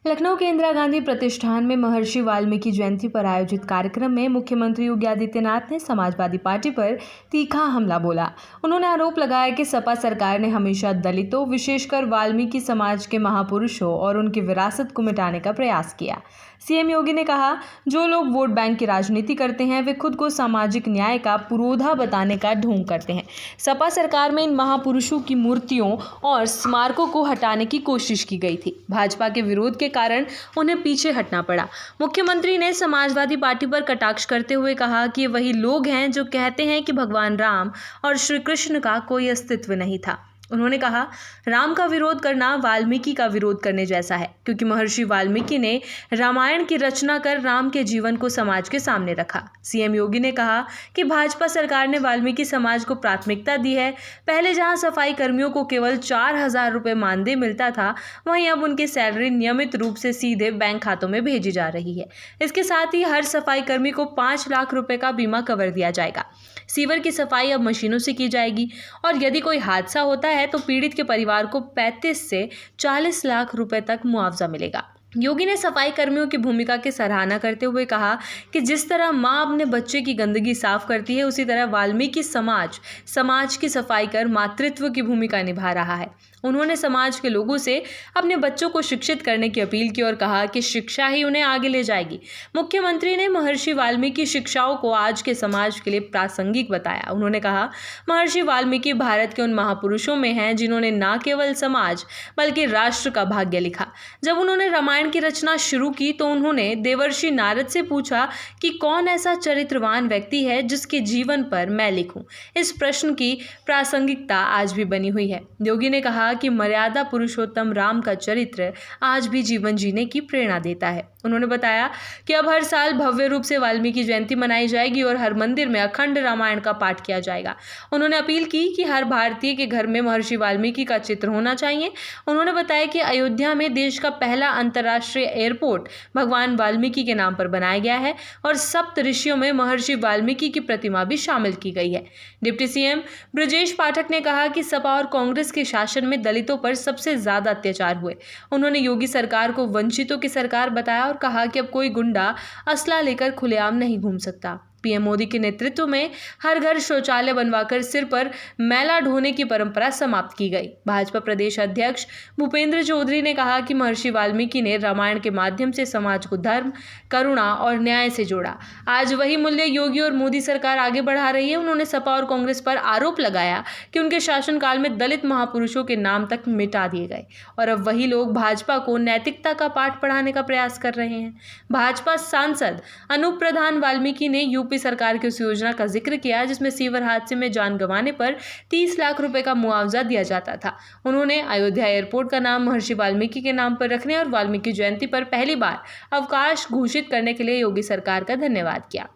लखनऊ के इंदिरा गांधी प्रतिष्ठान में महर्षि वाल्मीकि जयंती पर आयोजित कार्यक्रम में मुख्यमंत्री योगी आदित्यनाथ ने समाजवादी पार्टी पर तीखा हमला बोला। उन्होंने आरोप लगाया कि सपा सरकार ने हमेशा दलितों, विशेषकर वाल्मीकि समाज के महापुरुषों और उनकी विरासत को मिटाने का प्रयास किया। सीएम योगी ने कहा, जो लोग वोट बैंक की राजनीति करते हैं वे खुद को सामाजिक न्याय का पुरोधा बताने का ढोंग करते हैं। सपा सरकार में इन महापुरुषों की मूर्तियों और स्मारकों को हटाने की कोशिश की गई थी। भाजपा के विरोध के कारण उन्हें पीछे हटना पड़ा। मुख्यमंत्री ने समाजवादी पार्टी पर कटाक्ष करते हुए कहा कि वही लोग हैं जो कहते हैं कि भगवान राम और श्री कृष्ण का कोई अस्तित्व नहीं था। उन्होंने कहा, राम का विरोध करना वाल्मीकि का विरोध करने जैसा है, क्योंकि महर्षि वाल्मीकि ने रामायण की रचना कर राम के जीवन को समाज के सामने रखा। सीएम योगी ने कहा कि भाजपा सरकार ने वाल्मीकि समाज को प्राथमिकता दी है। पहले जहां सफाई कर्मियों को केवल 4,000 रुपये मानदेय मिलता था, वहीं अब उनकी सैलरी नियमित रूप से सीधे बैंक खातों में भेजी जा रही है। इसके साथ ही हर सफाई कर्मी को 5 लाख रुपए का बीमा कवर दिया जाएगा। सीवर की सफाई अब मशीनों से की जाएगी और यदि कोई हादसा होता है तो पीड़ित के परिवार को 35 से 40 लाख रुपए तक मुआवजा मिलेगा। योगी ने सफाई कर्मियों की भूमिका की सराहना करते हुए कहा कि जिस तरह माँ अपने बच्चे की गंदगी साफ करती है, उसी तरह वाल्मीकि समाज की सफाई कर मातृत्व की भूमिका निभा रहा है। उन्होंने समाज के लोगों से अपने बच्चों को शिक्षित करने की अपील की और कहा कि शिक्षा ही उन्हें आगे ले जाएगी। मुख्यमंत्री ने महर्षि वाल्मीकि शिक्षाओं को आज के समाज के लिए प्रासंगिक बताया। उन्होंने कहा, महर्षि वाल्मीकि भारत के उन महापुरुषों में हैं जिन्होंने न केवल समाज बल्कि राष्ट्र का भाग्य लिखा। जब उन्होंने रामायण की रचना शुरू की तो उन्होंने देवर्षि नारद से पूछा कि कौन ऐसा चरित्रवान व्यक्ति है जिसके जीवन पर मैं लिखूं। इस प्रश्न की प्रासंगिकता आज भी बनी हुई है। योगी ने कहा कि मर्यादा पुरुषोत्तम राम का चरित्र आज भी जीवन जीने की प्रेरणा देता है। उन्होंने बताया कि अब हर साल भव्य रूप से वाल्मीकि जयंती मनाई जाएगी और हर मंदिर में अखंड रामायण का पाठ किया जाएगा। उन्होंने अपील की कि हर भारतीय के घर में महर्षि वाल्मीकि का चित्र होना चाहिए। उन्होंने बताया कि अयोध्या में देश का पहला अंतर्राष्ट्रीय एयरपोर्ट भगवान वाल्मीकि के नाम पर बनाया गया है और सप्त ऋषियों में महर्षि वाल्मीकि की प्रतिमा भी शामिल की गई है। डिप्टी सीएम ब्रजेश पाठक ने कहा कि सपा और कांग्रेस के शासन में दलितों पर सबसे ज्यादा अत्याचार हुए। उन्होंने योगी सरकार को वंचितों की सरकार बताया और कहा कि अब कोई गुंडा असला लेकर खुलेआम नहीं घूम सकता। पीएम मोदी के नेतृत्व में हर घर शौचालय बनवाकर सिर पर मैला ढोने की परंपरा समाप्त की गई। भाजपा प्रदेश अध्यक्ष भूपेंद्र चौधरी ने कहा कि महर्षि वाल्मीकि ने रामायण के माध्यम से समाज को धर्म, करुणा और न्याय से जोड़ा। आज वही मूल्य योगी और मोदी सरकार आगे बढ़ा रही है। उन्होंने सपा और कांग्रेस पर आरोप लगाया कि उनके शासनकाल में दलित महापुरुषों के नाम तक मिटा दिए गए और अब वही लोग भाजपा को नैतिकता का पाठ पढ़ाने का प्रयास कर रहे हैं। भाजपा सांसद अनूप प्रधान वाल्मीकि ने यूपी सरकार की उस योजना का जिक्र किया जिसमें सीवर हादसे में जान गंवाने पर 30 लाख रुपए का मुआवजा दिया जाता था। उन्होंने अयोध्या एयरपोर्ट का नाम महर्षि वाल्मीकि के नाम पर रखने और वाल्मीकि जयंती पर पहली बार अवकाश घोषित करने के लिए योगी सरकार का धन्यवाद किया।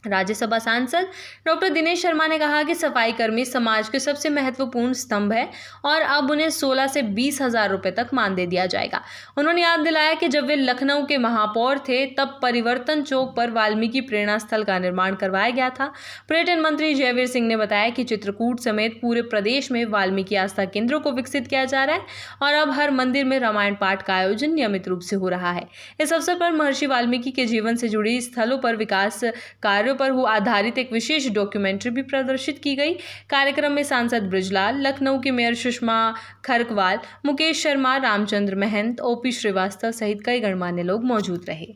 राज्यसभा सांसद डॉक्टर दिनेश शर्मा ने कहा कि सफाई कर्मी समाज के सबसे महत्वपूर्ण स्तंभ है और अब उन्हें 16 से 20,000 रुपए तक मानदेय दिया जाएगा। उन्होंने याद दिलाया कि जब वे लखनऊ के महापौर थे तब परिवर्तन चौक पर वाल्मीकि प्रेरणा स्थल का निर्माण करवाया गया था। पर्यटन मंत्री जयवीर सिंह ने बताया कि चित्रकूट समेत पूरे प्रदेश में वाल्मीकि आस्था केंद्रों को विकसित किया जा रहा है और अब हर मंदिर में रामायण पाठ का आयोजन नियमित रूप से हो रहा है। इस अवसर पर महर्षि वाल्मीकि के जीवन से जुड़ी स्थलों पर विकास कार्य पर आधारित एक विशेष डॉक्यूमेंट्री भी प्रदर्शित की गई। कार्यक्रम में सांसद बृजलाल, लखनऊ की मेयर सुषमा खरकवाल, मुकेश शर्मा, रामचंद्र महंत, ओपी श्रीवास्तव सहित कई गणमान्य लोग मौजूद रहे।